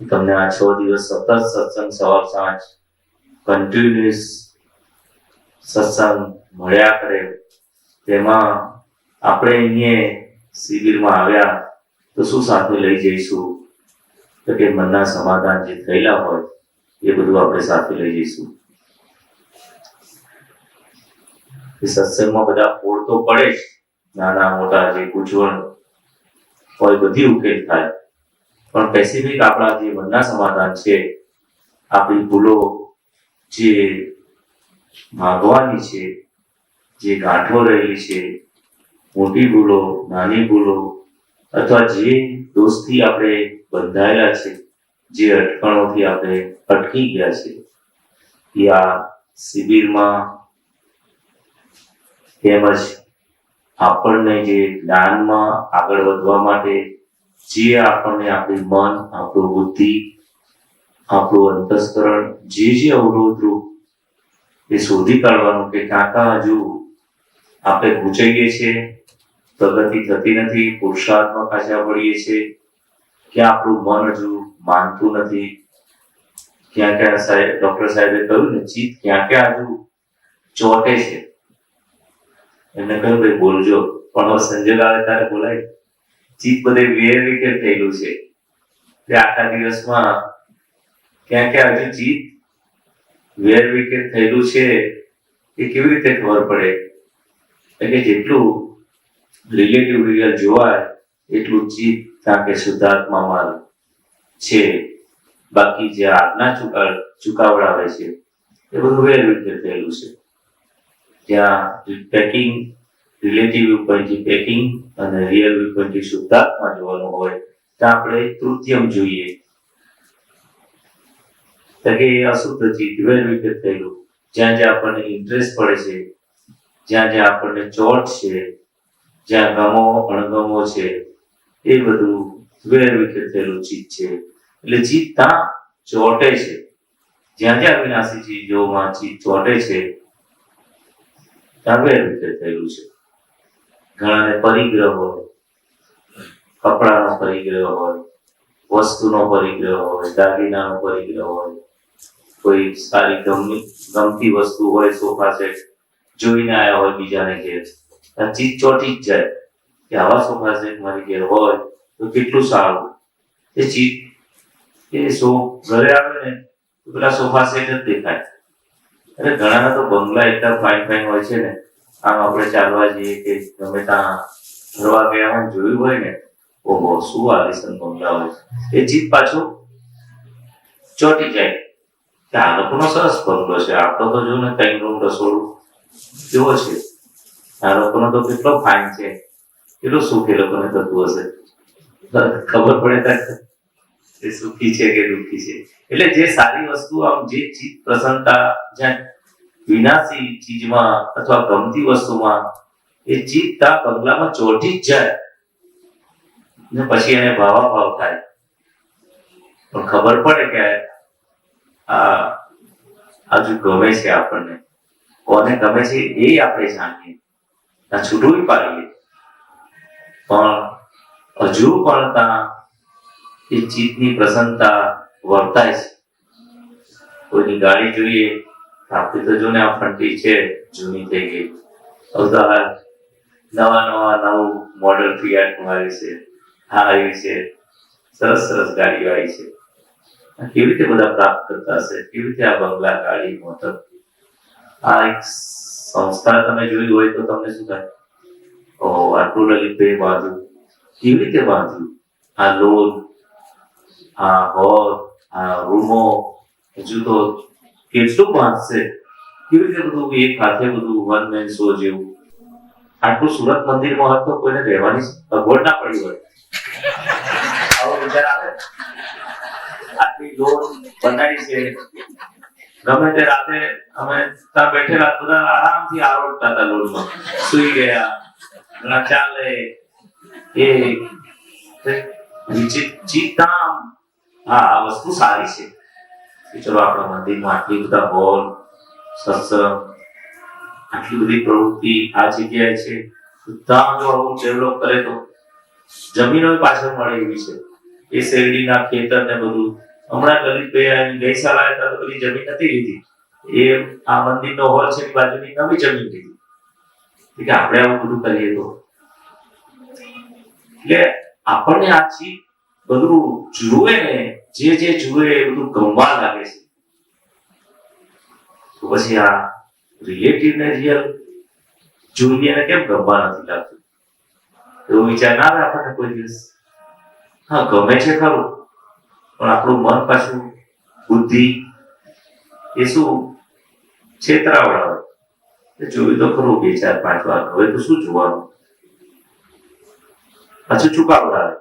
તમને આ 6 દિવસ સતત સત્સંગ સવાર સાંજ કન્ટિન્યુઅસ સત્સંગ મળ્યા કરે, તેમાં આપણે અહીંયા શિબિરમાં આવ્યા તો શું સાથે લઈ જઈશું? તો કે મનના સમાધાન જે થયેલા હોય એ બધું આપણે સાથે લઈ જઈશું. સત્સંગમાં બધા ફોડ તો પડે જ, નાના મોટા જે ગૂંચવણ હોય બધી ઉકેલ થાય, પણ સ્પેસિફિક આપણા જે મનના સમાધાન છે, આપણી ભૂલો જે ભાગવાની છે, જે ગાંઠો રહેલી છે, મોટી ભૂલો, નાની ભૂલો, અથવા જે દોસ્તથી આપણે બંધાયેલા છે, જે અટકણોથી આપણે અટકી ગયા છે, એ આ શિબિરમાં તેમજ આપણને જે જ્ઞાનમાં આગળ વધવા માટે જે આપણને આપણી મન, આપણું બુદ્ધિ, આપણું અંતસ્કરણ જે અવરોધરૂપ એ શોધી કાઢવાનું કે કાકા હજુ આપણે ગુંચાઈએ છીએ, પ્રગતિ થતી નથી, પુરુષાર્થમાં પાછા પડીએ છીએ, કે આપણું મન હજુ માનતું નથી, ક્યાં ડોક્ટર સાહેબે કહ્યું ને, ચિત્ત ક્યાં હજુ ચોટે છે. એમને કહ્યું ભાઈ બોલજો, પણ સંજોગ આવે ત્યારે બોલાય. ચિત્ત બધે વેરવિખેર થયેલું છે, તે આખા દિવસમાં ક્યાં હજુ ચિત્ત વેરવિખેર થયેલું છે એ કેવી રીતે ખબર પડે? કે જેટલું રિલેટિવ રિયલ જોવાય એટલું ચિત્ત ત્યાં કે શુદ્ધાત્મામાં છે, બાકી જે આજ્ઞા ચુકાવડાવે છે એ બધું વેરવિખેર થયેલું છે. જ્યાં પેકિંગ રિલેટિવ વ્યૂપોઈન્ટથી પેકિંગ અને રિયલ વ્યૂપોઈન્ટથી શુદ્ધાત્મા જોવાનું હોય ત્યાં આપણે તૃતીયમ જોઈએ, કે અશુદ્ધ ચિત્ત વેરવિખેર થયેલું, જ્યાં આપણને ઇન્ટરેસ્ટ પડે છે, જ્યાં આપણને ચોટ છે, જ્યાં ગમો અણગમો છે, એ બધું વેરવિખેર થયેલું ચિત્ત છે. એટલે ચિત્ત ત્યાં ચોટે છે, જ્યાં વિનાશી ચીજોમાં ચિત્ત ચોટે છે ત્યાં વેરવિખેર થયેલું છે. ઘણાને પરિગ્રહ હોય, કપડાનો પરિગ્રહ હોય, વસ્તુનો પરિગ્રહ હોય, દાગીનાનો પરિગ્રહ હોય, કોઈ સારી ગમતી વસ્તુ હોય, સોફા સેટ જોઈને આવ્યા હોય બીજાને ઘેર, ચિત્ત ચોટી જ જાય કે આવા સોફા સેટ મારી ઘેર હોય તો કેટલું સારું. એ ચિત્ત એ ઘરે આવે ને તો પેલા સોફા સેટ જ દેખાય. અરે ઘણાના તો બંગલા એટલા ફાઇન હોય છે ને, આમ આપણે ચાલવા જઈએ કે ગમે ત્યાં ફરવા ગયા હોય જોયું હોય ને, ઓહો શું આલિશાન બંગલા હોય, એ ચિત્ત પાછું ચોટી જાય કે આ લોકોનો સરસ બંગલો છે, આપણો તો જો ને 3 રૂમ રસોડું કેવો છે, આ લોકોનો તો કેટલો ફાઇન છે, કેટલું સુખ એ લોકોને થતું હશે. ખબર પડે એ સુખી છે કે દુઃખી છે. એટલે જે સારી વસ્તુ આમ જે ચિત્ત પ્રસન્નતા જ્યાં વિનાશી ચીજમાં અથવા ગમતી વસ્તુમાં એ ચિત્ત આ બંગલામાં ચોટી જ જાય ને પછી એને ભાવાભાવ થાય. પણ ખબર પડે કે આ જો ગમે છે આપણને, કોને ગમે છે એ આપણે જાણીએ, ત્યાં છૂટું પાડીએ, પણ હજુ પણ ત્યાં એ ચિત્તની પ્રસન્નતા વર્તાય છે. કોઈની ગાડી જોઈએ, આપણી તો જો ને આ ફંટી છે, જૂની થઈ ગઈ, નવું મોડલ ફિયાટનું આવ્યું છે, આ આવ્યું છે, સરસ ગાડીઓ આવી છે. કેવી રીતે બધા પ્રાપ્ત કરતા હશે, કેવી રીતે આ બંગલા, ગાડી, મોટર, આ એક સંસ્થા તમે જોઈ હોય તો તમને શું થાય, ઓહો આટલું લલિતભાઈ બાંધ્યું, કેવી રીતે બાંધ્યું, આ લોન, આ હોલ, આ રૂમો, હજુ તો કેટલું બાંધશે, કેવી રીતે બધું એક હાથે બધું વન મેન શો જેવું. આટલું સુરત મંદિરમાં હોત તો કોઈને રહેવાની અગવડ ના પડી હોય. આવો વિચાર આવે, આટલી લોન બનાવી છે, ગમે તે રાતે અમે ત્યાં બેઠેલા બધા આરામથી આરોટતા હતા, લોનમાં સુઈ ગયા, ચાલે એ ચિત્તામ. હા આ વસ્તુ સારી છે કે ચલો આપણા મંદિરમાં આટલી બધા હોલ, સત્સંગ, આટલી બધી પ્રવૃત્તિ આ જગ્યાએ છે, ત્યાં જો આવું ડેવલપ કરે તો જમીનો પાછળ મળે એવી છે. એ શેરડીના ખેતર ને બધું હમણાં લલિતભાઈ ગઈ સાલ આવ્યા હતા તો પેલી જમીન નથી લીધી, એ આ મંદિરનો હોલ છે એની બાજુની નવી જમીન લીધી કે આપણે આવું બધું કરીએ તો. એટલે આપણને આ ચીજ બધું જુએ ને, જે જુએ એ બધું ગમવા લાગે છે. તો પછી આ રિલેટિવ ને રિયલ જોઈએ ને કેમ ગમવા નથી લાગતું? એવો વિચાર ના આવે આપણને કોઈ દિવસ? હા, ગમે છે ખરું, પણ આપણું મન પાછું, બુદ્ધિ એ શું છેતરાવડા હોય. જોયું તો ખરું 2-4-5 વાર, હવે તો શું જોવાનું, પાછું ચુકાવડાવે.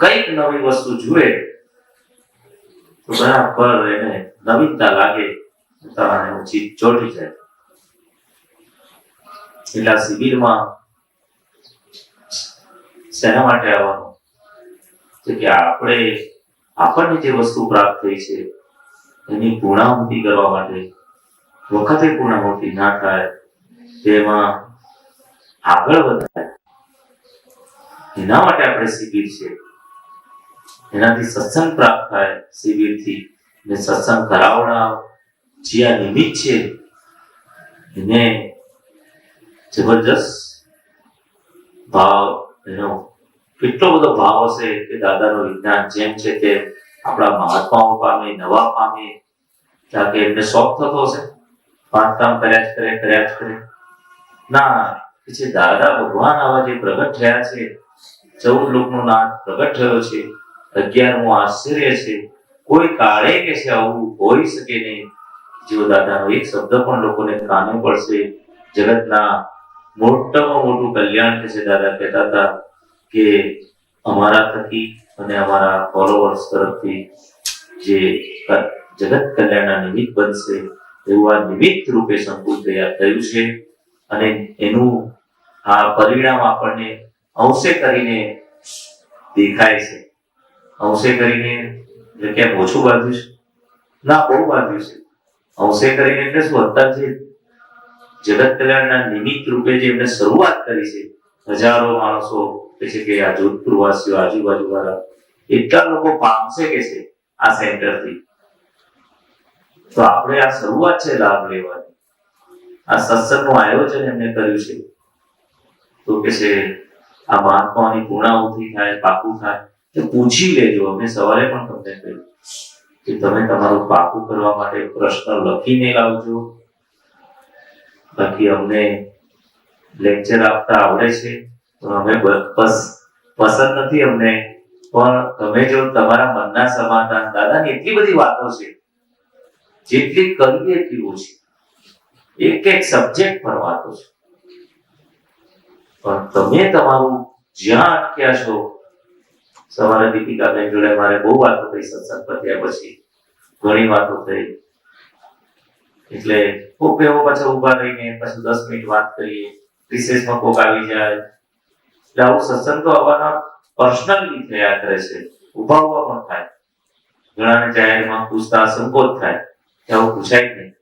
કઈક નવી વસ્તુ જુએ તો બરાબર એને નવીનતા લાગે, પોતાને ચીજ ચોટી જાય. એટલે આ શિબિરમાં શેના માટે આવવાનું છે કે આપણને જે વસ્તુ પ્રાપ્ત થઈ છે એની પૂર્ણાહુતિ કરવા માટે, વખતે પૂર્ણાહુતિ ના થાય તેમાં આગળ વધાય એના માટે આપણે શિબિર છે. એનાથી સત્સંગ પ્રાપ્ત થાય શિબિરથી, ને સત્સંગ કરાવડાવ જે આ નિમિત્ત છે એને જબરજસ્ત ભાવ, એનો કેટલો બધો ભાવ હશે કે દાદાનું વિજ્ઞાન જેમ છે તે આપણા મહાત્માઓ પામે, નવા પામે, ત્યાં કે એમને શોખ થતો હશે 5 કામ કર્યા જ કરે. ના, જે દાદા ભગવાન આવા જે પ્રગટ થયા છે, 14 લોકનો નાથ પ્રગટ થયો છે, 11મું આશ્ચર્ય છે, કોઈ કાળે કે છે આવું હોઈ શકે નહીં. જેવો દાદાનો એક શબ્દ પણ લોકોને કાને પડશે, જગતના મોટામાં મોટું કલ્યાણ થશે. દાદા કહેતા હતા કે અમારા થકી અને અમારા ફોલોવર્સ તરફથી જે જગત કલ્યાણના નિમિત્ત બનશે એવું આ નિમિત્ત રૂપે સંકુલ તૈયાર થયું છે. અને એનું આ પરિણામ આપણને અંશે કરીને દેખાય છે. અંશે કરીને એટલે કેમ ઓછું બાંધ્યું છે? ના, બહુ બાંધ્યું છે. અંશે કરીને એટલે શું? અત્યાર જે જગત કલ્યાણના નિમિત્ત રૂપે જે એમને શરૂઆત કરી છે, હજારો માણસો કે છે કે આ જોધપુર વાસીઓ, આજુબાજુ વાળા એટલા લોકો પામશે કે છે આ સેન્ટરથી. તો આપણે આ શરૂઆત છે લાભ લેવાની. આ સત્સંગનું આયોજન એમને કર્યું છે તો કે છે આ મહાત્માની પૂર્ણાહુતિ થાય, પાકું થાય. તો પૂછી લેજો. અમે સવારે પણ તમને કહ્યું કે તમે તમારું પાકું કરવા માટે પ્રશ્ન લખીને લાવજો. બાકી અમને લેક્ચર આપતા આવડે છે તો અમે બસ પસંદ નથી અમને, પણ તમે જો તમારા મનના સમાધાન, દાદાની એટલી બધી વાતો છે, જેટલી કરીએ એટલી ઓછી. એક સબ્જેક્ટ પર વાતો છે, પણ તમે તમારું જ્યાં અટક્યા છો. સવારે દીપિકાબેન જોડે મારે બહુ વાતો થઈ સત્સંગ પત્યા પછી, ઘણી વાતો થઈ. એટલે કોક એવો પાછા ઉભા રહીને પછી 10 મિનિટ વાત કરીએ, રિસેસમાં કોક આવી જાય. એટલે આવું સત્સંગ તો આવવાના પર્સનલી થયા કરે છે, ઉભા પણ થાય. ઘણાને જાહેરમાં પૂછતા સંકોચ થાય કે આવું પૂછાય નહીં.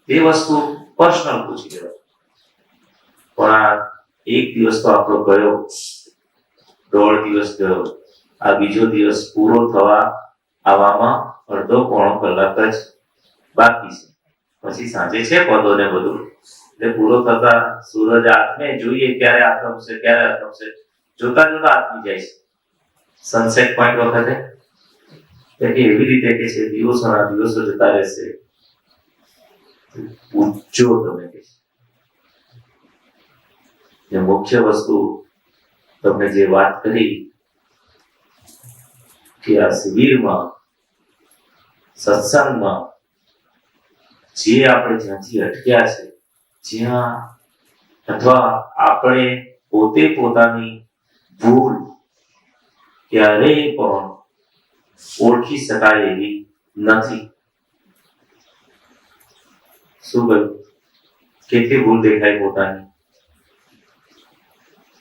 તે વસ્તુ પર્સનલ પૂછી લેવાય. પણ આ એક દિવસ તો આપણો ગયો, 1.5 દિવસ ગયો. આ બીજો દિવસ પૂરો થવા આવવામાં અડધો પોણો કલાક જ બાકી છે. પછી સાંજે છે પદો ને બધું, એટલે પૂરો થતા સૂરજ આથમે, જોઈએ ક્યારે આથમશે, ક્યારે આથમશે. જોતા જોતા આથમી જાય છે સનસેટ પોઈન્ટ વખતે. એવી રીતે કે છે દિવસોના દિવસો જતા રહેશે. પૂછજો તમે કે મુખ્ય વસ્તુ તમને જે વાત કરી કે આ શિબિરમાં, સત્સંગમાં જે આપણે જ્યાંથી અટક્યા છે, જ્યાં અથવા આપણે પોતે પોતાની ભૂલ ક્યારેય પણ ઓળખી શકાય એવી નથી. શું કહ્યું? કેટલી ભૂલ દેખાય પોતાની?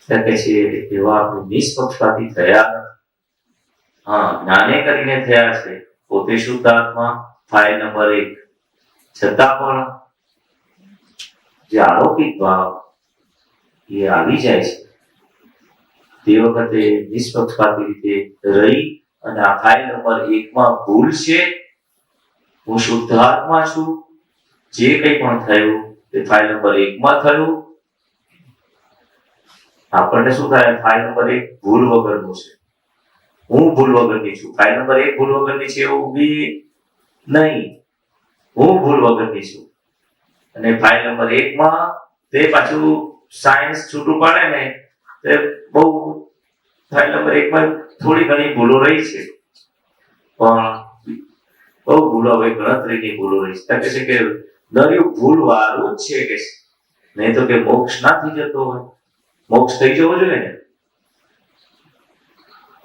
કે છે એવા આપણે નિષ્પક્ષપાતી થયા નથી. હા, જ્ઞાને કરીને થયા છે. પોતે શુદ્ધ આત્મા, ફાઇલ નંબર 1. છતાં પણ જે આરોપિત ભાવ એ આવી જાય છે. તે વખતે નિષ્પક્ષપાતી રીતે રહી અને આ ફાઇલ નંબર 1 માં ભૂલ છે, હું શુદ્ધ આત્મા છું, જે કંઈ પણ થયું તે ફાઇલ નંબર 1 માં થયું. આપણને શું થાય? ફાઇલ નંબર 1 ભૂલ વગરનું છે, હું ભૂલ વગરની છું. ફાઇલ નંબર 1 ભૂલ વગરની છે એવું બી નહીં, હું ભૂલ વગરની છું. અને ફાઇલ નંબર 1 માં તે પાછું સાયન્સ છૂટું પાડે ને, તે બહુ ફાઇલ નંબર 1 માં થોડી ઘણી ભૂલો રહી છે, પણ બહુ ભૂલો હવે ગણતરીની ભૂલો રહી છે. કે છે કે દરિયું ભૂલ વાળું જ છે કે નહીં તો કે મોક્ષ ના થઈ જતો હોય, મોક્ષ થઈ જવો જોઈએ ને.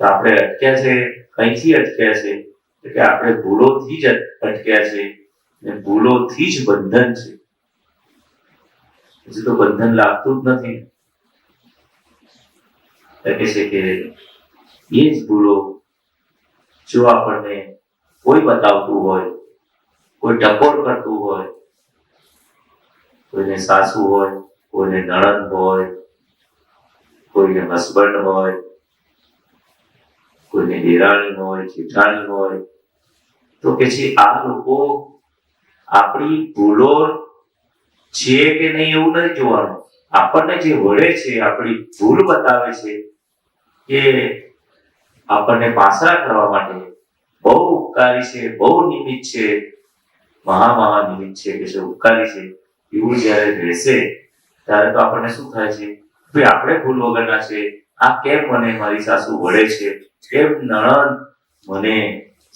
તો આપણે અટક્યા છે, કઈથી અટક્યા છે? કે આપણે ભૂલોથી જ અટક્યા છે, ને ભૂલોથી જ બંધન છે. હજુ તો બંધન લાગતું જ નથી. કે છે કે એ જ ભૂલો જો આપણને કોઈ બતાવતું હોય, કોઈ ટકોર કરતું હોય, કોઈને સાસુ હોય, કોઈને નણંદ હોય, કોઈને હસબન્ડ હોય, કોઈને દેરાણી હોય, જેઠાણી હોય, તો કે છે આ લોકો આપણી ભૂલો છે કે નહીં એવું નથી જોવાનું. આપણને જે વળે છે, આપણી ભૂલ બતાવે છે, કે આપણને પાસરા કરવા માટે બહુ ઉપકારી છે, બહુ નિમિત્ત છે, મહા નિમિત્ત છે, કે જે ઉપકારી છે, એવું જયારે રહેશે ત્યારે તો આપણને શું થાય છે? ભાઈ આપણે ભૂલ વગરના છે, આ કેમ મને મારી સાસુ વળે છે, કેમ નણંદ મને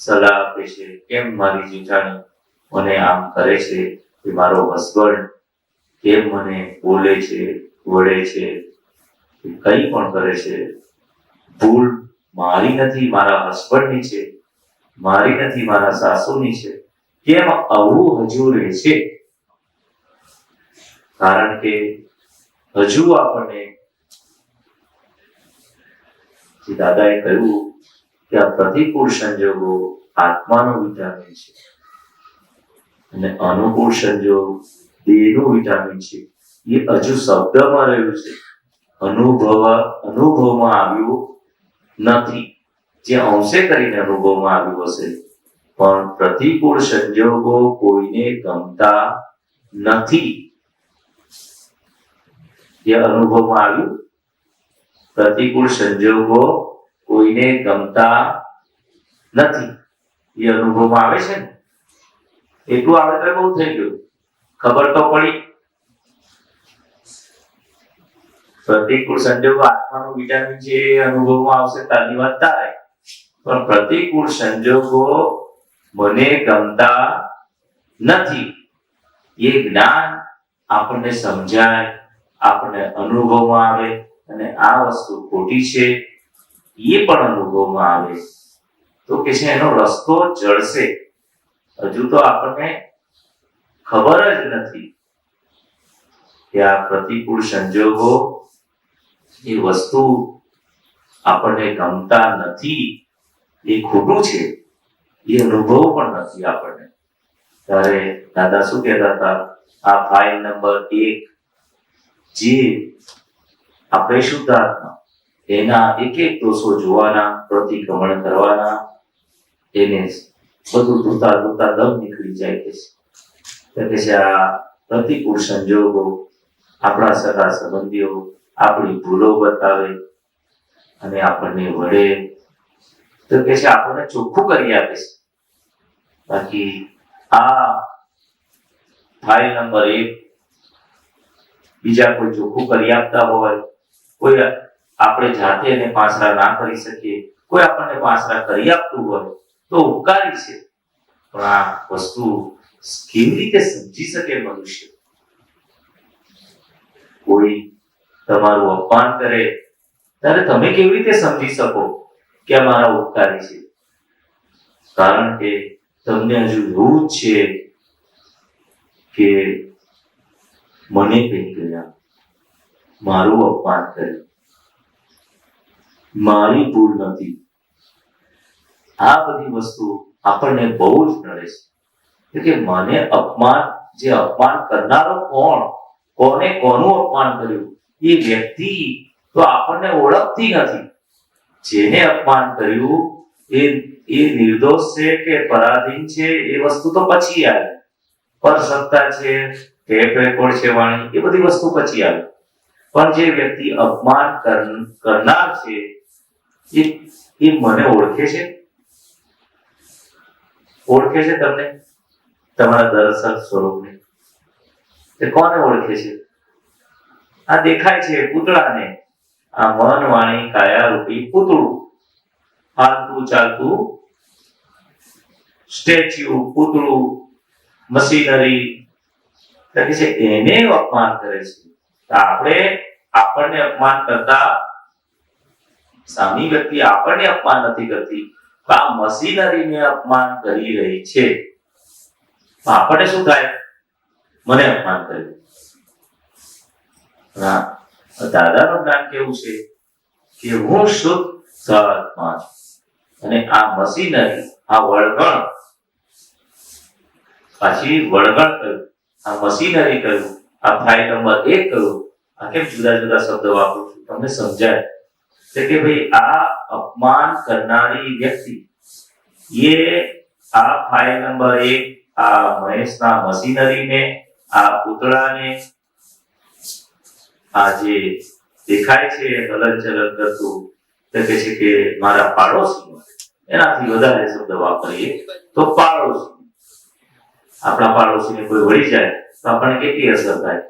સલાહ આપે છે, કેમ મારી જેઠાણી મને આમ કરે છે, કે મારો હસબન્ડ કેમ મને બોલે છે, વળે છે, કઈ પણ કરે છે. ભૂલ મારી નથી, મારા હસબન્ડની છે, મારી નથી, મારા સાસુની છે. કેમ આવું હજુ રહે છે? કારણ કે હજુ આપણને જે દાદાએ કહ્યું કે આ પ્રતિકૂળ સંજોગો આત્માનો વિટામિન છે અને અનુકૂળ સંજોગ દેહનું વિટામિન છે. એ હજુ શબ્દમાં રહ્યું છે, અનુભવમાં આવ્યું નથી. જે અંશે કરીને અનુભવમાં આવ્યું હશે, પણ પ્રતિકૂળ સંજોગો કોઈને ગમતા નથી. જે અનુભવમાં આવ્યું, પ્રતિકૂળ સંજોગો કોઈને ગમતા નથી. એ અનુભવમાં આવે છે ને, એટલું આવે તો બહુ થઈ ગયું, ખબર તો પડી. પ્રતિકૂળ સંજોગો આત્માનું વિટામિન છે, અનુભવમાં આવશે તારી વાત થાય. પણ પ્રતિકૂળ સંજોગો મને ગમતા નથી, એ જ્ઞાન આપણને સમજાય, આપણને અનુભવમાં આવે, અને આ વસ્તુ ખોટી છે એ પણ અનુભવમાં આવે, તો કે છે એનો રસ્તો જળશે. હજુ તો આપણને ખબર જ નથી કે આ પ્રતિકૂળ સંજોગો એ વસ્તુ આપણને ગમતા નથી, એ ખોટું છે, એ અનુભવ પણ નથી આપણને. ત્યારે દાદા શું કહેતા હતા? આ ફાઇલ નંબર 1 જે આપણે શુદ્ધ આત્મા, એના એક એક દોષો જોવાના, પ્રતિક્રમણ કરવાના, એને બધું ધોતા ધોતા દમ નીકળી જાય કે છે આ પ્રતિકૂળ સંજોગો આપણા સગા સંબંધીઓ આપણી ભૂલો બતાવે અને આપણને વળે, તો કે છે આપણને ચોખ્ખું કરી આપે છે. બાકી આ ફાઇલ નંબર 1 બીજા કોઈ ચોખ્ખું કરી આપતા હોય, કોઈ આપણે જાતે એને પાસરા ના કરી શકીએ, કોઈ આપણને પાસરા કરી આપતું હોય તો ઉપકારી છે. પણ આ વસ્તુ કેવી રીતે સમજી શકે મનુષ્ય? કોઈ તમારું અપમાન કરે ત્યારે તમે કેવી રીતે સમજી શકો કે આ મારા ઉપકારી છે? કારણ કે તમને હજુ એવું જ છે કે મને કહી ગયા, મારું અપમાન કર્યું, મારી ભૂલ નથી. આ બધી વસ્તુ આપણને બહુ જ નડે છે કે મને અપમાન, જે અપમાન કરનારો કોને કોનું અપમાન કર્યું એ વ્યક્તિ તો આપણને ઓળખતી નથી. જેને અપમાન કર્યું એ નિર્દોષ છે કે પરાધીન છે એ વસ્તુ તો પછી આવે. પર સત્તા છે, ટેપ રેકોર્ડ છે વાણી, એ બધી વસ્તુ પછી આવે. પણ જે વ્યક્તિ અપમાન કરનાર છે એ મને ઓળખે છે. ઓળખે છે તમને તમારા દરઅસલ સ્વરૂપને? તે કોને ઓળખે છે? આ દેખાય છે પૂતળાને. આ મન વાણી કાયા રૂપી પૂતળું, હાલતું ચાલતું સ્ટેચ્યુ, પૂતળું, મશીનરી, એને અપમાન કરે છે. આપણને અપમાન કરતા સામી વ્યક્તિ આપણને અપમાન નથી કરતી, આ મશીનરીને અપમાન કરી રહી છે. આપણને શું થાય? મને અપમાન કર્યું. દાદાનું જ્ઞાન કેવું છે કે હું શુદ્ધ આત્મા છું અને આ મશીનરી, આ વળગણ, પાછી વળગણ કહ્યું, આ મશીનરી કહ્યું, આ ફાઇલ નંબર 1 કહ્યું. આ કેમ જુદા જુદા શબ્દ વાપરું છું તમને સમજાય કે ભાઈ આ અપમાન કરનારી વ્યક્તિ એ આ ફાઇલ નંબર 1, આ મહેશના મશીનરીને, આ પૂતળાને, આ જે દેખાય છે હલન ચલન કરતું, કે છે કે મારા પાડોશી, એનાથી વધારે શબ્દ વાપરીએ તો પાડોશી. આપણા પાડોશીને કોઈ વળી જાય તો આપણને કેટલી અસર થાય?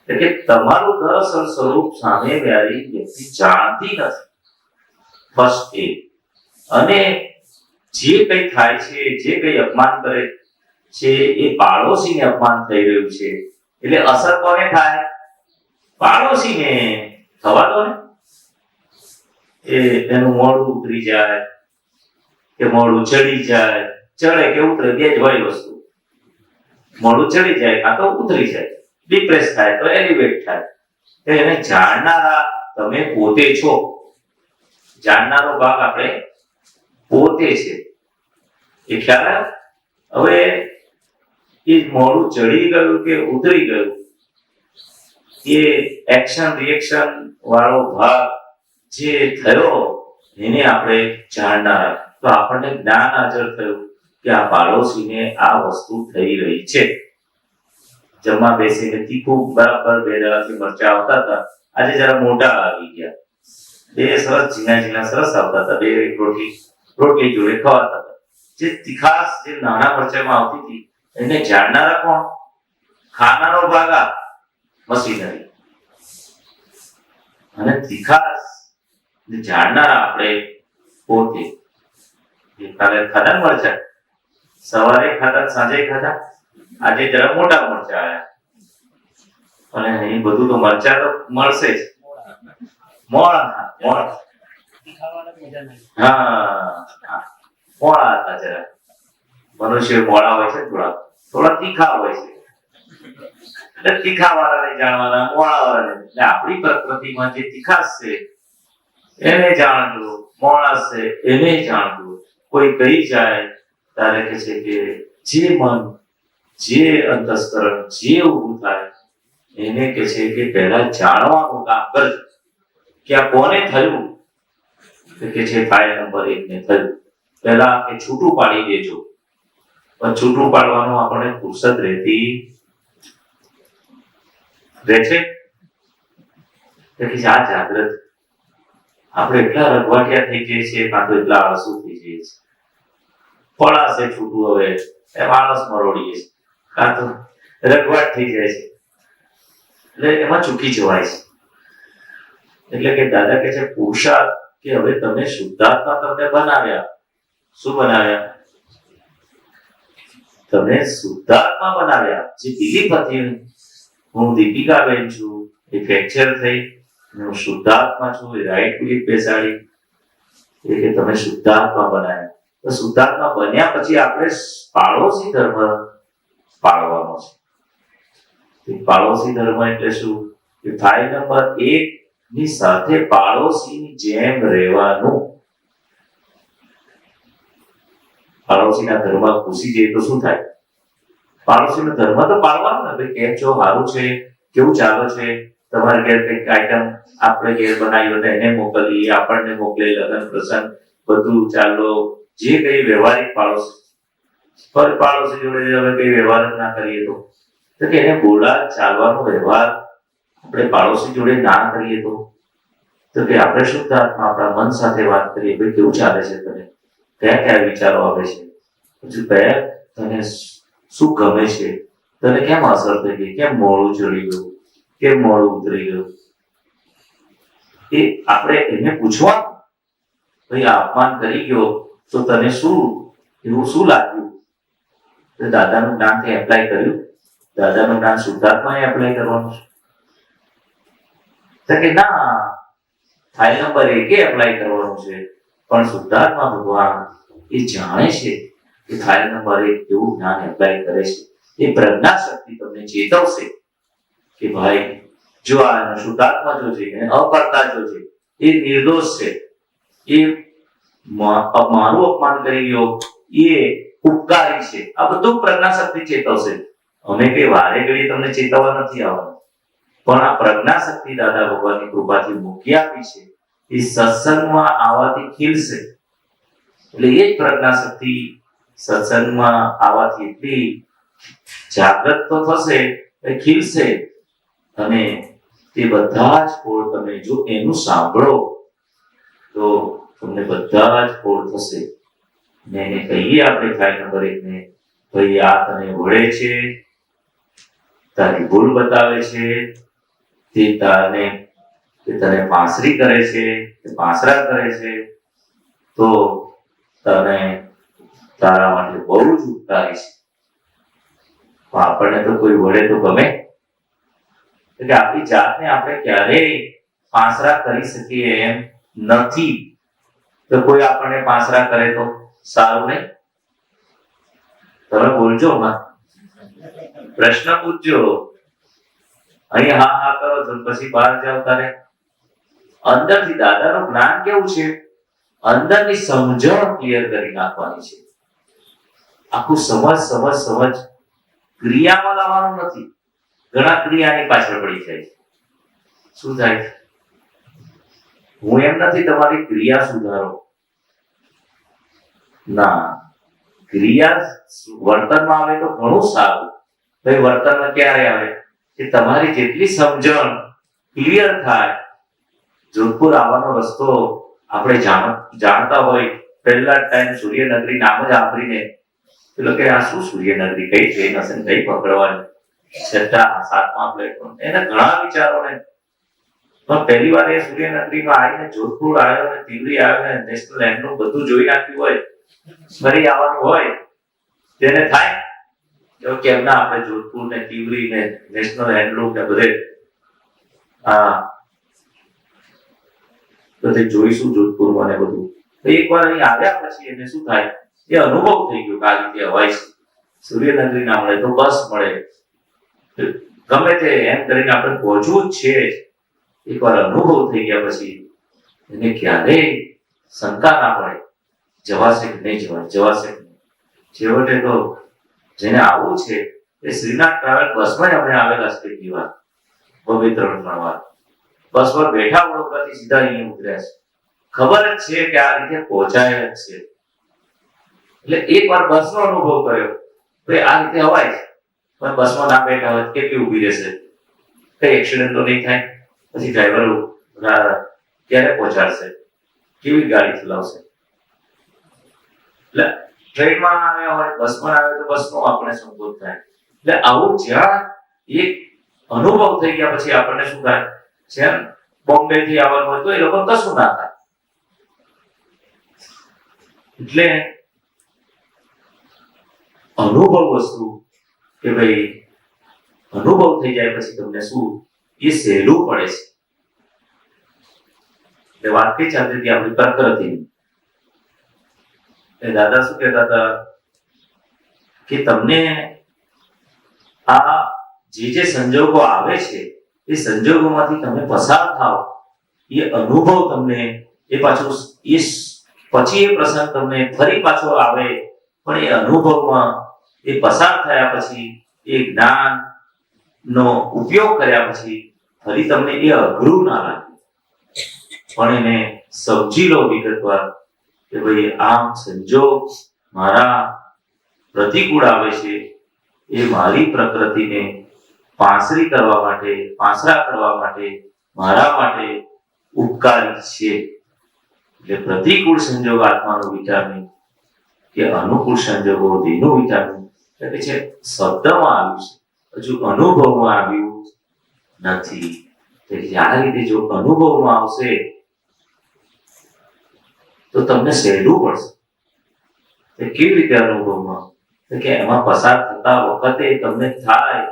કે તમારું દરઅસલ સ્વરૂપ સામે વાળી વ્યક્તિ જાણતી નથી. ફર્સ્ટ એ. અને જે કઈ થાય છે, જે કઈ અપમાન કરે છે, એ પાડોશીને અપમાન થઈ રહ્યું છે. એટલે અસર કોને થાય? પાડોશીને. થવા દો ને. એનું મોઢું ઉતરી જાય કે મોઢું ચડી જાય. ચડે કે ઉતરે બે જ હોય વસ્તુ. મોઢું ચડી જાય કાં તો ઉતરી જાય. ડિપ્રેસ થાય તો એલિવેટ થાય. એને જાણનારા તમે પોતે છો. જાણનારો ભાગ આપણે પોતે છે. એ ખ્યાલ? હવે એ મોઢું ચડી ગયું કે ઉતરી ગયું, એ એક્શન રિએક્શન વાળો ભાગ જે થયો એને આપણે જાણનારા. તો આપણને જ્ઞાન હાજર થયું કે આ પાડોશીને આ વસ્તુ થઈ રહી છે. જમવા બેસીને તીખું બરાબર 2 દાડાથી મરચા આવતા હતા, આજે જરા મોટા આવી ગયા. 2 સરસ ઝીણા સરસ આવતા હતા. 2 રોટલી જોડે ખવાતા હતા. જે તીખાસ જે નાના મરચામાં આવતી હતી એને જાણનારા કોણ? ખાનારો ભાગ આ મશીનરી. અને તીખાસ જાણનારા આપણે પોતે. કાલે ખાધા મરચા, સવારે ખાધા, સાંજે ખાધા, આજે જરા મોટા મરચા આવ્યા. અને એ બધું તો મરચા તો મળશે જ. મોળા હતા જરા. મનુષ્ય મોળા હોય છે, થોડા તીખા હોય છે. એટલે તીખા વાળાને જાણવાના, મોળા વાળાને. એટલે આપણી પ્રકૃતિમાં જે તીખાશ છે એને જાણજો, મોળાશ છે એને જાણજો. કોઈ કહી જાય ત્યારે કે છે કે જે મન, જે અંતસ્કરણ, જે ઊભું થાય એને કે છે કે પહેલા જાણવાનું કામ કરજો કે આ કોને થયું. કે છે ફાઇલ નંબર 1 ને થયું. પહેલા એ છૂટું પાડી દેજો. પણ છૂટું પાડવાનું આપણને ફુરસદ રહેતી રહે છે. કે આ જાગ્રત આપણે એટલા રગવાટિયા થઈ જઈએ છીએ, કાં તો એટલા આળસુ થઈ જઈએ છીએ. પડાશે છૂટું હવે એમ આળસ મરોડીએ છીએ, કાં તો રગવાટ થઈ જાય છે. એટલે એમાં ચૂકી જવાય છે. એટલે કે દાદા કે છે પુરુષાર્થ, કે હવે તમે શુદ્ધાત્મા તમને બનાવ્યા. શું બનાવ્યા? તમે શુદ્ધાત્મા બનાવ્યા. જે બિલીફ હતી, હું દીપિકાબેન છું, એ ફ્રેક્ચર થઈ, હું શુદ્ધાત્મા છું, એ રાઈટ બિલીફ બેસાડી. એટલે તમે શુદ્ધાત્મા બનાવ્યા. તો શુદ્ધાત્મા બન્યા પછી આપણે પાડોશી ધર્મ પાળવાનો છે. પાડોશી ધર્મ એટલે શું? કે ફાઇલ નંબર 1 ની સાથે પાડોશીની જેમ રહેવાનું. પાડોશીના ધર્મ ઘૂસી જાય તો શું થાય? પાડોશીનો ધર્મ તો પાળવાનો ને. ભાઈ કેમ છો, સારું છે, કેવું ચાલે છે, તમારે ઘેર કઈક આઈટમ આપણે ઘેર બનાવી હોય એને મોકલીએ, આપણને મોકલે, લગ્ન પ્રસંગ બધું ચાલો જે કઈ વ્યવહારિક પાડોશી જોડે હવે કઈ વ્યવહાર જ ના કરીએ તો કે એને ચાલવાનો વ્યવહાર આપણે પાડોશી જોડે ના કરીએ તો કે આપણે શુદ્ધાત્મા આપણા મન સાથે વાત કરીએ, ભાઈ કેવું ચાલે છે તને, કયા કયા વિચારો આવે છે, પછી કયા તને શું ગમે છે, તને કેમ અસર થઈ ગઈ, કેમ મોડું ચડી ગયું, કેમ મોડું ઉતરી ગયું, એ આપણે એને પૂછવાનું. ભાઈ આ અપમાન કરી ગયો તો તને એવું શું લાગ્યું? દાદાનું જ્ઞાન તે એપ્લાય કર્યું? દાદાનું જ્ઞાન શુદ્ધાત્માએ એપ્લાય કરવાનું છે કે ના ફાઇલ નંબર 1 એપ્લાય કરવાનું છે? પણ શુદ્ધાત્મા ભગવાન એ જાણે છે કે ફાઇલ નંબર 1 કેવું જ્ઞાન એપ્લાય કરે છે. એ પ્રજ્ઞા શક્તિ તમને ચેતવશે કે ભાઈ જો આ શુદ્ધાત્મા જો છે અકર્તા જો છે એ નિર્દોષ છે, એ મારું અપમાન કરી ગયો એ ઉપકારી છે. આ બધું પ્રજ્ઞા શક્તિ ચેતવશે. અમે કઈ વારે ઘડી તમને ચેતવવા નથી આવવાનું, પણ આ પ્રજ્ઞા શક્તિ દાદા ભગવાનની કૃપાથી મૂકી આપી છે. એ સત્સંગમાં આવવાથી ખીલશે. એટલે એ જ પ્રજ્ઞા શક્તિ સત્સંગમાં આવવાથી એટલી જાગૃત તો થશે, ખીલશે, અને તે બધા જ ફોડ તમે જો એનું સાંભળો તો તમને બધા જ ફોડ થશે. ને એને કહીએ આપણે ફાઇલ નંબર 1 ને, ભાઈ આ તને વળે છે, તારી ભૂલ બતાવે છે, તે તને પાસરી કરે છે, પાસરા કરે છે, તો તને તારા માટે બહુ જ ઉપકારી છે. આપણને તો કોઈ વળે તો ગમે, એટલે આપણી જાતને આપણે ક્યારેય પાસરા કરી શકીએ એમ નથી. તો કોઈ આપણને પાસરા કરે તો સારું નહીં? તમે બોલજો, પ્રશ્ન પૂછજો. અહીં હા કરો છો પછી બહાર જાવ તારે અંદરથી દાદાનું જ્ઞાન કેવું છે, અંદરની સમજણ ક્લિયર કરી નાખવાની છે. આખું સમજ ક્રિયામાં લાવવાનું નથી. ઘણા ક્રિયાની પાછળ પડી જાય છે. શું થાય? હું એમ નથી તમારી ક્રિયા સુધારો, ના, ક્રિયા વર્તનમાં આવે તો ઘણું સારું. ભાઈ વર્તનમાં ક્યારે આવે કે તમારી જેટલી સમજણ ક્લિયર થાય. જોધપુર આવવાનો રસ્તો આપણે જાણતા હોય, પહેલા ટાઈમ સૂર્યનગરી નામ જ સાંભળીને પેલો કે આ શું સૂર્યનગરી, કઈ ટ્રેન હશે ને કઈ પકડવાની, 6-7મા પ્લેટફોર્મ, એના ઘણા વિચારો ને. પણ પહેલી વાર એ સૂર્યનગરીમાં આવીને જોધપુર આવ્યો ને તિવરી આવ્યો ને નેશનલ હેન્ડલૂમ બધું જોઈ નાખ્યું હોય, ફરી આવવાનું હોય, તેને થાય કેમ ના આપણે જોધપુર ને તિવરી ને નેશનલ હેન્ડલૂમ ને બધે જોઈશું જોધપુરમાં ને બધું. તો એકવાર અહીં આવ્યા પછી એને શું થાય, એ અનુભવ થઈ ગયો કે આ રીતે હવાય છે. સૂર્યનગરી ના મળે તો બસ મળે, ગમે તે એમ કરીને આપણે પહોંચવું જ છે. એકવાર અનુભવ થઈ ગયા પછી એને ક્યારેય શંકા ના પડે, જવાશે કે નહીં જવાશે કે નહીં. છેવટે તો જેને આવવું છે એ શ્રીનાથ ટ્રાવેલ બસમાં અમે આવેલા છે કેટલી વાર, 2-3 વાર બસ પર બેઠા વડોદરાથી સીધા અહીંયા ઉતર્યા છે. ખબર જ છે કે આ રીતે પહોંચાય જ છે. એટલે એક વાર બસનો અનુભવ કર્યો, ભાઈ આ રીતે હવાય છે, પણ બસમાં ના બેઠા હોય કેટલી ઊભી રહેશે, કઈ એક્સિડન્ટ તો નહીં થાય. પછી ડ્રાઈવર ક્યારે પહોંચાડશે, કેવી ગાડી ચલાવશે. એટલે ટ્રેનમાં આવ્યા હોય, બસમાં આવે તો બસનો આપણે સંબોધ થાય. એટલે આવું જ્યાં એક અનુભવ થઈ ગયા પછી આપણને શું થાય, જેમ બોમ્બે થી આવવાનું હોય તો એ લોકો કશું ના થાય. એટલે અનુભવ વસ્તુ કે ભાઈ અનુભવ થઈ જાય પછી તમને શું એ સહેલું પડે છે. એટલે વાત કઈ ચાલતી હતી આપણી પ્રકૃતિની. દાદા શું કહેતા હતા કે તમને આ જે સંજોગો આવે છે એ સંજોગોમાંથી તમે પસાર થાવ, એ અનુભવ તમને એ પાછું પછી એ પ્રસંગ તમને ફરી પાછો આવે, પણ એ અનુભવમાં એ પસાર થયા પછી એ જ્ઞાન નો ઉપયોગ કર્યા પછી ફરી તમને એ અઘરું ના લાગે, પણ એને સમજી લો વિગતવાર કે ભાઈ આમ સંજોગ મારા પ્રતિકૂળ આવે છે, એ મારી પ્રકૃતિને પાસરા કરવા માટે મારા માટે ઉપકારી છે. એટલે પ્રતિકૂળ સંજોગ આત્માનો વિચાર નહીં કે અનુકૂળ સંજોગો દેહનું વિચાર નહીં. એટલે છે શબ્દમાં આવ્યું છે, હજુ અનુભવમાં આવ્યું નથી. એટલે આ રીતે જો અનુભવમાં આવશે તો તમને સહેલું પડશે. કેવી રીતે અનુભવમાં? કે એમાં પસાર થતા વખતે તમને થાય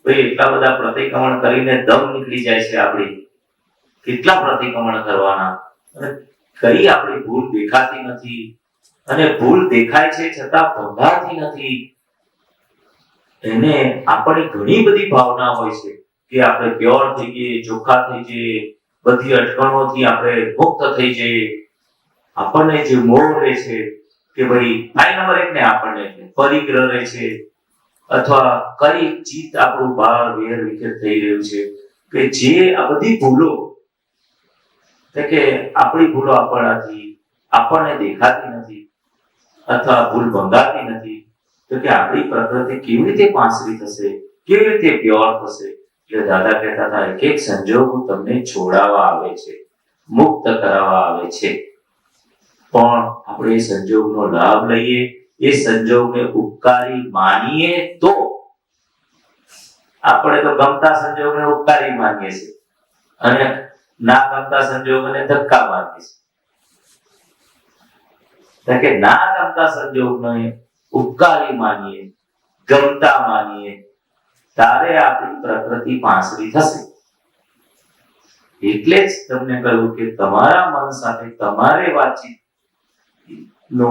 ભાઈ એટલા બધા પ્રતિક્રમણ કરીને દમ નીકળી જાય છે આપણી. કેટલા પ્રતિક્રમણ કરવાના, અને કઈ આપણી ભૂલ દેખાતી નથી, અને ભૂલ દેખાય છે છતાં ભંગાતી નથી. એને આપણી ઘણી બધી ભાવના હોય છે કે આપણે પ્યોર થઈ જઈએ, ચોખ્ખા થઈ જઈએ, બધી અટકણોથી આપણે મુક્ત થઈ જઈએ. આપણને જે મોહ રહે છે કે ભાઈ ફાઇલ નંબર 1 ને આપણને પરિગ્રહ રહે છે, અથવા કઈ ચિત્ત આપણું બહાર વેર વિખેર થઈ રહ્યું છે, કે જે આ બધી ભૂલો કે આપણી ભૂલો આપણને દેખાતી નથી, અથવા ભૂલ ભંગાતી નથી, તો કે આપણી પ્રકૃતિ કેવી રીતે પાસરી થશે, કેવી રીતે પ્યોર થશે? એટલે દાદા કહેતા હતા એક એક સંજોગ તમને છોડાવવા આવે છે, મુક્ત કરાવવા આવે છે. પણ આપણે એ સંજોગનો લાભ લઈએ, એ સંજોગને ઉપકારી માનીએ તો. આપણે તો ગમતા સંજોગને ઉપકારી માનીએ છીએ અને ના ગમતા સંજોગોને ધક્કા મારીએ છીએ. કે ના ગમતા સંજોગને ઉપકારી માનીએ, ગમતા માનીએ, ત્યારે આપણી પ્રકૃતિ પાસરી થશે. એટલે જ તમને કહ્યું કે તમારા મન સાથે તમારે વાતચીત નો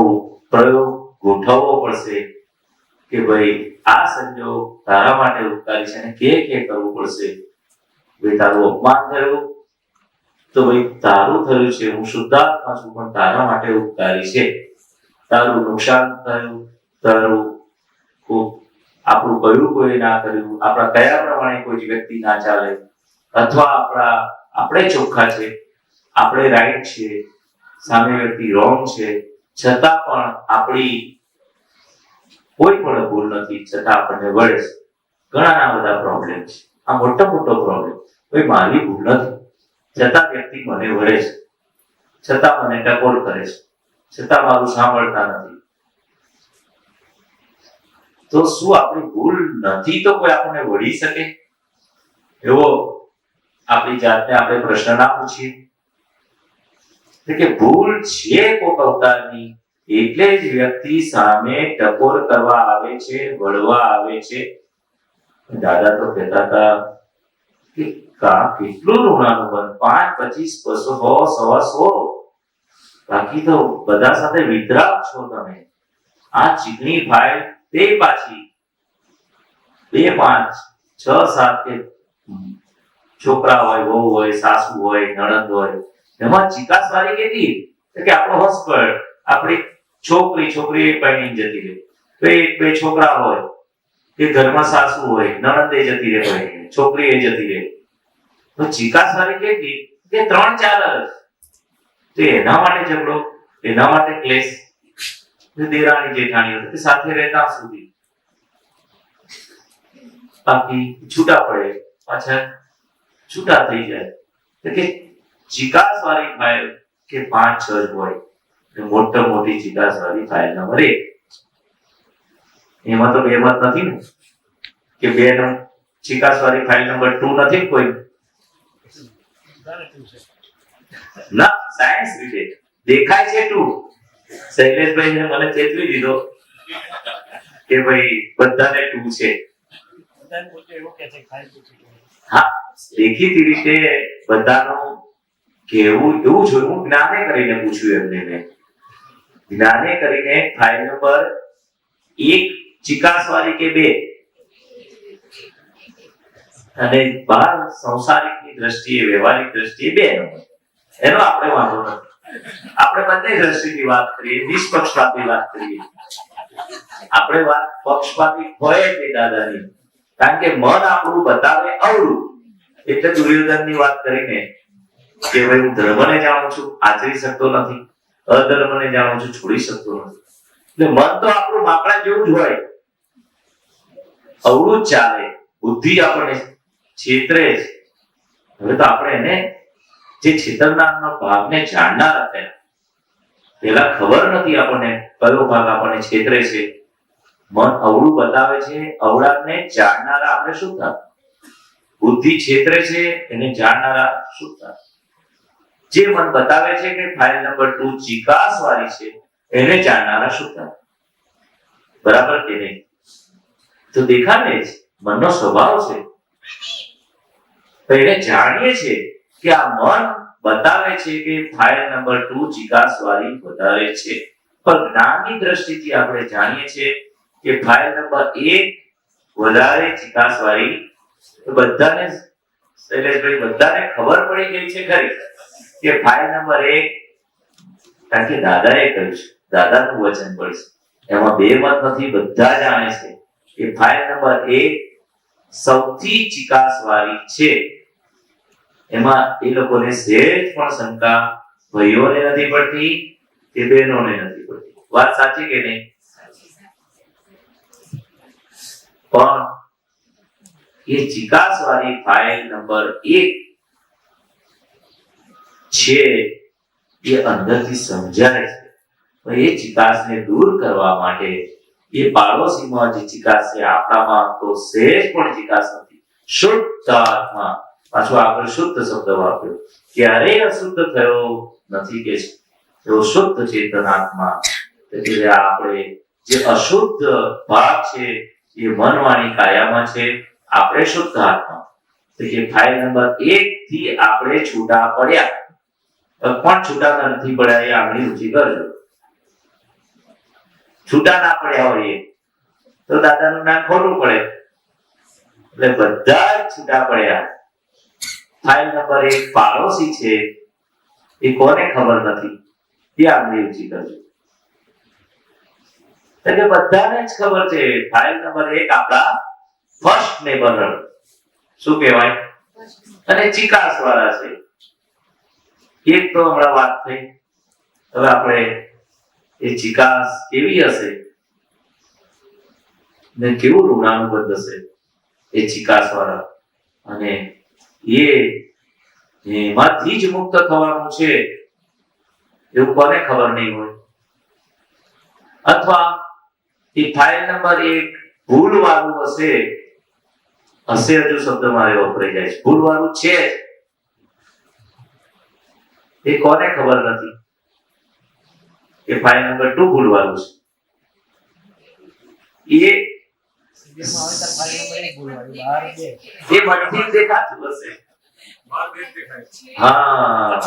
પ્રયોગ ગોઠવવો પડશે કે ભાઈ આ સંજોગ તારા માટે ઉપકારી છે, અને કે કરવું પડશે. ભાઈ તારું અપમાન થયું તો ભાઈ તારું થયું છે, હું શુદ્ધાત્મા છું, પણ તારા માટે ઉપકારી છે. તારું નુકસાન થયું, આપણું કયું કોઈ ના કર્યું, આપણા કયા પ્રમાણે કોઈ વ્યક્તિ ના ચાલે, અથવા આપણે ચોખ્ખા છે, આપણે રાઈટ છે, સામે વ્યક્તિ રોંગ છે, છતાં પણ આપણી કોઈ પણ ભૂલ નથી, છતાં આપણને વળે છે. ઘણા બધા પ્રોબ્લેમ છે. આ મોટો પ્રોબ્લેમ. ભાઈ મારી ભૂલ નથી, છતાં વ્યક્તિ મને વળે છે, છતાં મને ટકોર કરે છે, છતાં મારું સાંભળતા નથી. તો શું આપણી ભૂલ નથી તો કોઈ આપણને વળી શકે? એવો આપણી જાતને આપણે પ્રશ્ન ના પૂછીએ કે ભૂલ છે કોક અવતારની, એટલે જ વ્યક્તિ સામે ટકોર કરવા આવે છે, વળવા આવે છે. દાદા તો કહેતા હતા કે કેટલું ઋણાનુબંધ, 5, 25, 200, 100, 100, બાકી તો બધા સાથે વિતરાગ છો તમે. આ ચીકણી ફાઇલ તે પાછી 2, 5, 6, 7 કે છોકરા હોય, વહુ હોય, સાસુ હોય, નણંદ હોય, એમાં ચિકાસવાળી કેટલી કે આપણો હસબન્ડ, આપણી છોકરી પરણી જતી રહે, તો 1-2 છોકરા હોય કે ઘરમાં સાસુ હોય, નણંદ એ જતી રહે, છોકરી એ જતી રહે, તો ચિકાસવાળી કેટલી કે 3-4 જ. તો એના માટે ઝઘડો, એના માટે ક્લેશ. દેરાણી જેઠાણી સાથે રહેતા સુધી બાકી છૂટા પડે, પાછા છૂટા થઈ જાય. કે ચિકાસવાળી ફાઇલ કે 5-6 હોય, મોટી ચિકાસવાળી ફાઇલ નંબર 1. એમાં તો બે મત નથી ને કે 2 ચિકાસવાળી ફાઇલ નંબર 2 નથી કોઈ ના. સાયન્સ રીતે દેખાય છે 2. શૈલેષભાઈ મને ચેતવી દીધો કે ભાઈ બધાને 2 છે. હા, દેખીતી રીતે બધાનું કેવું એવું જોયું. હું જ્ઞાને કરીને પૂછ્યું એમને. મેં જ્ઞાને કરીને ફાઇલ નંબર 1 ચિકાસવાળી કે 2, અને બહાર સંસારિકની દ્રષ્ટિએ, વ્યવહારિક દ્રષ્ટિએ 2 નંબર. એનો આપણે વાંધો નથી. આપણે બંને દ્રષ્ટિની વાત કરીએ, નિષ્પક્ષપાતી વાત કરીએ. આપણે વાત પક્ષપાતી હોય તે દાદાની, કારણ કે મન આપણું બતાવે અવળું. એટલે દુર્યોધનની વાત કરીને કે ભાઈ હું ધર્મને જાણું છું, આચરી શકતો નથી. અધર્મને જાણું છું, છોડી શકતો નથી. એટલે મન તો આપણું માકડા જેવું જ હોય, અવળું જ ચાલે. બુદ્ધિ આપણને છેતરે છે. હવે તો આપણે એને જે છેતરનારના ભાગને જાણનારા થયા. પેલા ખબર નથી આપણને કયો ભાગ આપણને છેતરે છે. મન અવળું બતાવે છે, અવળાને જાણનારા આપણે શું થાય? બુદ્ધિ છેતરે છે, એને જાણનારા શું થાય? જે મન બતાવે છે કે ફાઇલ નંબર 2 ચિકાસ વાળી છે, એને જાણનારા શું થાય? બરાબર કે નહીં? તો દેખાને જ મનનો સ્વભાવ છે. એને જાણીએ છે કે આ મન બતાવે છે કે ફાઇલ નંબર 2 ચિકાસ વાળી વધારે છે, પણ જ્ઞાનની દ્રષ્ટિથી આપણે જાણીએ છીએ કે ફાઇલ નંબર 1 વધારે ચિકાસ વાળી. બધાને શૈલેષભાઈ બધાને ખબર પડી ગઈ છે ખરી કે ફાઇલ નંબર 1, કારણ કે દાદાએ કહ્યું છે, દાદાનું વચન પડશે, એમાં બે મત નથી, બધા જાણે છે કે ફાઇલ નંબર 1 સૌથી ચિકાસ વાળી છે. એમાં એ લોકોને સહેજ પણ શંકા ભાઈઓને નથી પડતી કે બહેનોને નથી પડતી. વાત સાચી કે નહીં? પણ એ ચિકાસ વાળી ફાઇલ નંબર 1 છે એ અંદરથી સમજાય છે. એ ચિકાસને દૂર કરવા માટે એ પાડોશીમાં જે ચિકાસ છે, આપણામાં તો સહેજ પણ ચિકાસ નથી. શુદ્ધ આત્મા, પાછો આગળ શુદ્ધ શબ્દ વાપર્યો, ક્યારેય અશુદ્ધ થયો નથી કે એવો શુદ્ધ ચેતન આત્મા. એટલે આપણે જે અશુદ્ધ ભાગ છે એ મન વાણી કાયામાં છે. આપણે શુદ્ધ આત્મા કે ફાઇલ નંબર 1 થી આપણે છૂટા પડ્યા. પણ છૂટા નથી પડ્યા એ આંગળી ઊંચી કરજો. છૂટા ના પડ્યા હોઈએ તો દાદાનું નામ ખોટું પડે. એટલે બધા જ છૂટા પડ્યા. ફાઇલ નંબર 1 પાડોશી છે, એ કોને ખબર નથી એ આંગળી ઊંચી કરજો. એટલે બધાને જ ખબર છે ફાઇલ નંબર 1 આપણા ફર્સ્ટ નેબર, શું કહેવાય, અને ચિકાસ વાળા છે. એક તો હમણાં વાત થઈ. હવે આપણે એ ચિકાસ કેવી હશે ને કેવું ઋણાનુબંધ હશે એ ચિકાસ વાળા, અને એમાંથી જ મુક્ત થવાનું છે એવું કોને ખબર નહીં હોય? અથવા એ ફાઇલ નંબર 1 ભૂલ વાળું હશે. હજુ શબ્દ મારે વપરાઈ જાય છે. ભૂલ વાળું છે એ કોને ખબર નથી કે ફાઇલ નંબર 2 ભૂલ વાળું છે. એ બધી દેખાતું હશે. હા,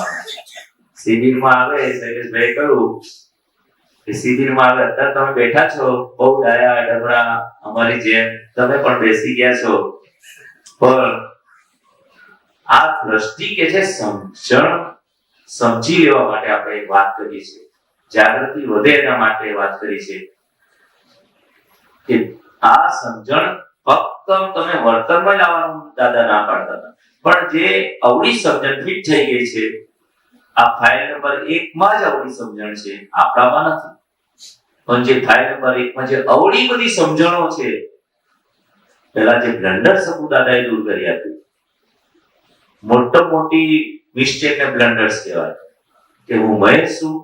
શિબિરમાં આવે શૈલેષભાઈ કહ્યું કે શિબિરમાં આવે, અત્યારે તમે બેઠા છો બહુ ડાયા ડબરા અમારી જેમ, તમે પણ બેસી ગયા છો, પણ આ દ્રષ્ટિ કે છે સમજી લેવા માટે આપણે વાત કરી છે, જાગૃતિ વધે એના માટે વાત કરી છે કે આ સમજણ ફક્ત તમે વર્તનમાં લાવવાનું દાદા ના પાડતા હતા, પણ જે અવળી સમજણ ફિટ થઈ ગઈ છે આ ફાઇલ નંબર 1 માં જ અવળી સમજણ છે, આપણામાં નથી. પણ જે ફાઇલ નંબર 1 માં જે અવળી બધી સમજણો છે, પેલા જે બ્લન્ડર્સ હતું દાદાએ દૂર કરી આપ્યું. મોટી મિસ્ટેક ને બ્લન્ડર્સ કહેવાય કે હું મહેશ છું,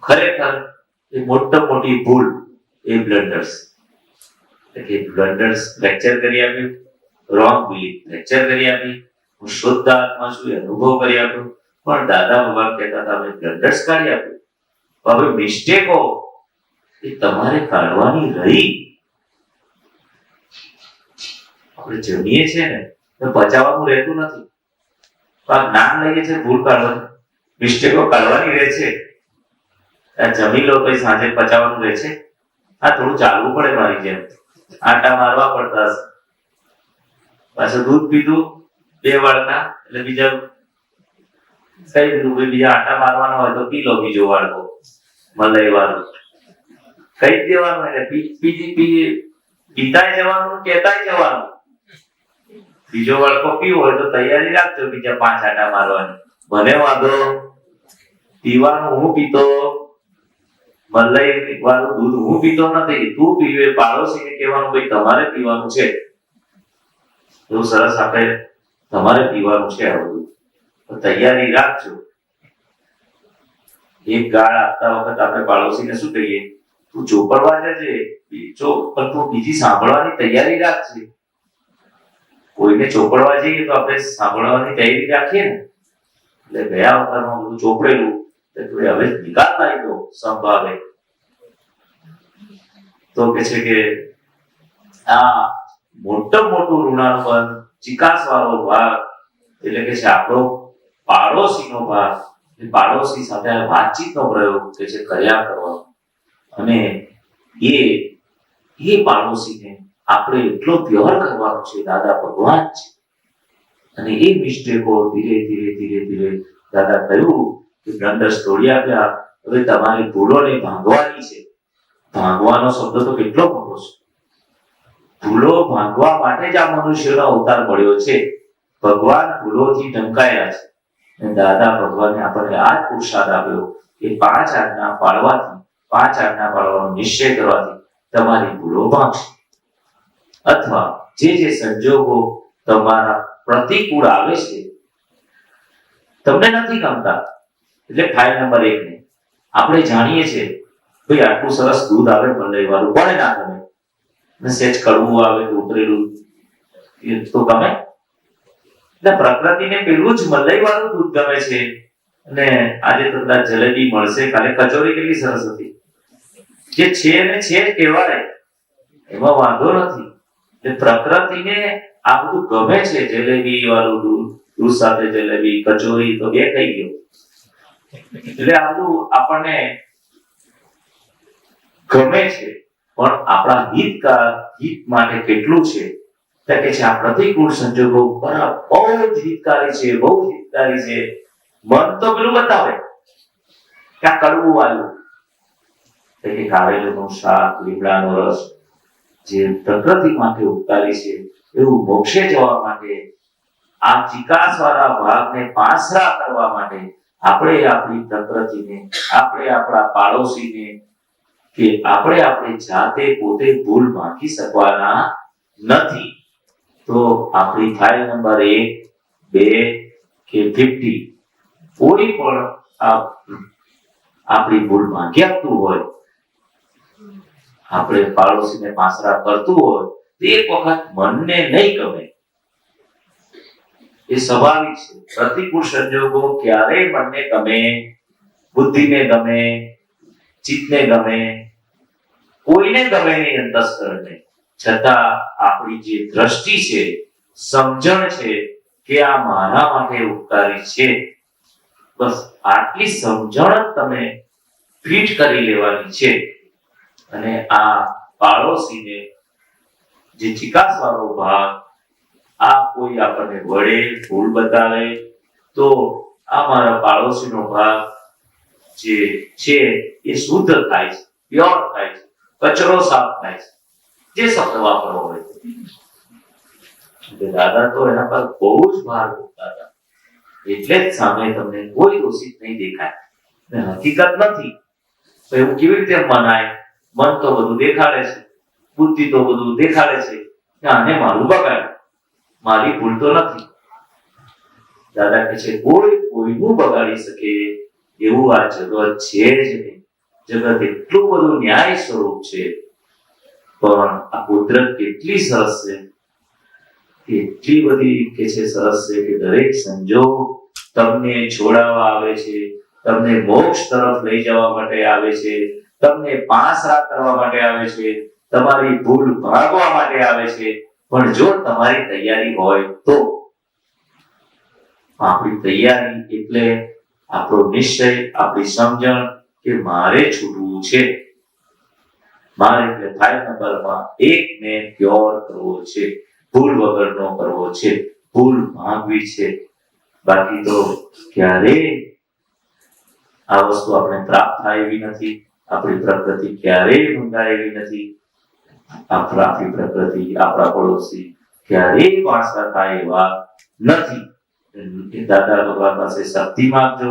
ખરેખર એ મોટી ભૂલ એ બ્લન્ડર્સ. એટલે બ્લન્ડર્સ લેક્ચર કરી આપ્યું, રોંગ બિલીફ લેક્ચર કરી આપી, હું શુદ્ધ આત્મા છું એ અનુભવ કરી આપ્યો, પણ દાદા ભગવાન કહેતા હતા અમે બ્લન્ડર્સ કાઢી આપ્યું. હવે મિસ્ટેકો એ તમારે કાઢવાની રહી. આપણે જમીએ છીએ ને તો બચાવવાનું રહેતું નથી. આ જ્ઞાન લઈએ છે ભૂલ કાઢવાની, મિસ્ટેકો કાઢવાની રહે છે. જમી લો પછી સાંજે પચાવવાનું રહે છે. આ થોડું ચાલવું પડે મારી જેમ, આટા મારવા પડતા હશે. પાછું દૂધ પીધું 2 વાડકા, એટલે બીજા કઈ દીધું બીજા આટા મારવાના હોય તો પી લો બીજો વાડકો મલાઈ વાળું, કઈ દેવાનું એટલે પીતાય જવાનું, કહેતાય જવાનું. બીજો વાડકો પીવો હોય તો તૈયારી રાખજો બીજા 5 આટા મારવાની. મને વાંધો પીવાનું હું પીતો, મલાઈ વાળું દૂધ હું પીતો નથી, તું પીવે. પાડોશીને કહેવાનું ભાઈ તમારે પીવાનું છે, એવું સરસ આપણે તમારે પીવાનું છે આ બધું, તો તૈયારી રાખજો. એક ગાળ આપતા વખત આપણે પાડોશીને શું કહીએ? તું ચોપડવા જજે, પણ તું બીજી સાંભળવાની તૈયારી રાખજે. કોઈને ચોપડવા જઈએ તો આપણે સાંભળવાની તૈયારી રાખીએ ને. એટલે ગયા વખતમાં બધું ચોપડેલું, હવે નિકાલ લાવી દો સંભાવે. તો કે છે કે આ મોટું ઋણાનુબંધ ચિકાસ વાળો ભાગ એટલે કે છે આપણો પાડોશીનો ભાગ. પાડોશી સાથે વાતચીતનો પ્રયોગ કે છે કર્યા કરવાનો. અને એ પાડોશીને આપણે એટલો પ્યોર કરવાનો છે, દાદા ભગવાન છે. અને એ મિસ્ટેકો ધીરે દાદા કહ્યું કે દંડસ તોડી આપ્યા. હવે તમારી ભૂલોને ભાંગવાની છે. ભાંગવાનો શબ્દ તો કેટલો મોટો છે. ભૂલો ભાંગવા માટે જ આ મનુષ્યનો અવતાર મળ્યો છે. ભગવાન ભૂલોથી ઢંકાયા છે. અને દાદા ભગવાને આપણને આ જ પુરુષાર્થ આપ્યો કે 5 આજ્ઞા પાળવાથી, 5 આજ્ઞા પાળવાનો નિશ્ચય કરવાથી તમારી ભૂલો ભાંગશે. અથવા જે સંજોગો તમારા પ્રતિકૂળ આવે છે, તમને નથી ગમતા, એટલે ફાઇલ નંબર 1 ને આપણે જાણીએ છીએ ભાઈ આટલું સરસ દૂધ આવે મલાઈ વાળું, કોને ના ગમે? ને સેજ કડવું આવે તો ઉતરેલું એ તો ગમે. એટલે પ્રકૃતિને પેલું જ મલાઈ વાળું દૂધ ગમે છે. અને આજે તો કદાચ જલેબી મળશે, કાલે કચોરી કેટલી સરસ હતી. જે છે ને છે કહેવાય, એમાં વાંધો નથી. એટલે પ્રકૃતિને આ બધું ગમે છે. જલેબી વાળું દૂધ સાથે જલેબી, કચોરી તો બે થઈ ગયો. એટલે આ બધું આપણને ગમે છે, પણ આપણા હિત માટે કેટલું છે કે છે આ પ્રતિકૂળ સંજોગો બહુ જ હિતકારી છે, બહુ જ હિતકારી છે. મન તો પેલું બતાવે કે આ કડવું વાળું, એટલે કારેલાનું શાક, લીમડાનો રસ જે પ્રકૃતિ માટે ઉપકારી છે, એવું મોક્ષે જવા માટે આ ચિકાસ વાળા ભાગને પાસરા કરવા માટે આપણે આપણી પ્રકૃતિને, આપણે આપણા પાડોશીને કે આપણે આપણી જાતે પોતે ભૂલ માફી શકવાના નથી. તો આપણી ફાઇલ નંબર 1, 2 કે 50 કોઈ પણ આપણી ભૂલ માગી આપતું હોય, આપણે પાડોશીને પાસરા કરતું હોય, તે એક વખત મનને નહીં ગમે. એ સ્વાભાવિક છે. પ્રતિકૂળ સંજોગો ક્યારેય મનને ગમે, બુદ્ધિને ગમે, ચિત્તને ગમે, કોઈને ગમે નહીં અંતસ્કરણને. છતાં આપણી જે દ્રષ્ટિ છે, સમજણ છે કે આ મારા માટે ઉપકારી છે, બસ આટલી સમજણ તમે ફિટ કરી લેવાની છે. અને આ પાડોશીને જે ચિકાસ વાળો ભાગ, આ કોઈ આપણને વડે ભૂલ બતાવે તો આ મારા પાડોશીનો ભાગ જે છે એ શુદ્ધ થાય છે, પ્યોર થાય છે, કચરો સાફ થાય છે, જે શબ્દ વાપરવો હોય. દાદા તો એના પર બહુ જ ભાર મૂકતા હતા. એટલે જ સામે તમને કોઈ દોષિત નહીં દેખાય. હકીકત નથી તો એવું કેવી રીતે મનાય? મન તો બધું દેખાડે છે, બુદ્ધિ તો બધું દેખાડે છે કે આને મારું બગાડ, મારી ભૂલ તો નથી. દાદા કહે છે કોઈનું બગાડી શકે એવું આ જગત છે જ નહીં. જગત એટલું બધું ન્યાય સ્વરૂપ છે, પણ આ કુદરત કેટલી સરસ છે, એટલી બધી કે છે સરસ છે કે દરેક સંજોગ તમને છોડાવવા આવે છે, તમને મોક્ષ તરફ લઈ જવા માટે આવે છે, તમને પાસરા કરવા માટે આવે છે, તમારી ભૂલ ભાગવા માટે આવે છે. પણ જો તમારી તૈયારી હોય તો. આપણી તૈયારી એટલે આપણો નિશ્ચય, આપણી સમજણ કે મારે છૂટવું છે. મારે એટલે ફાઇલ નંબરમાં 1 ને પ્યોર કરવો છે, ભૂલ વગરનો કરવો છે, ભૂલ ભાગવી છે. બાકી તો ક્યારેય આ વસ્તુ આપણે પ્રાપ્ત થાય એવી નથી. આપણી પ્રકૃતિ ક્યારેય ભંગાય એવી નથી. આપણી પ્રકૃતિ, આપણા પડોશી ક્યારેય પાસા થાય એવા નથી. દાદા ભગવાન પાસે શક્તિ માંગજો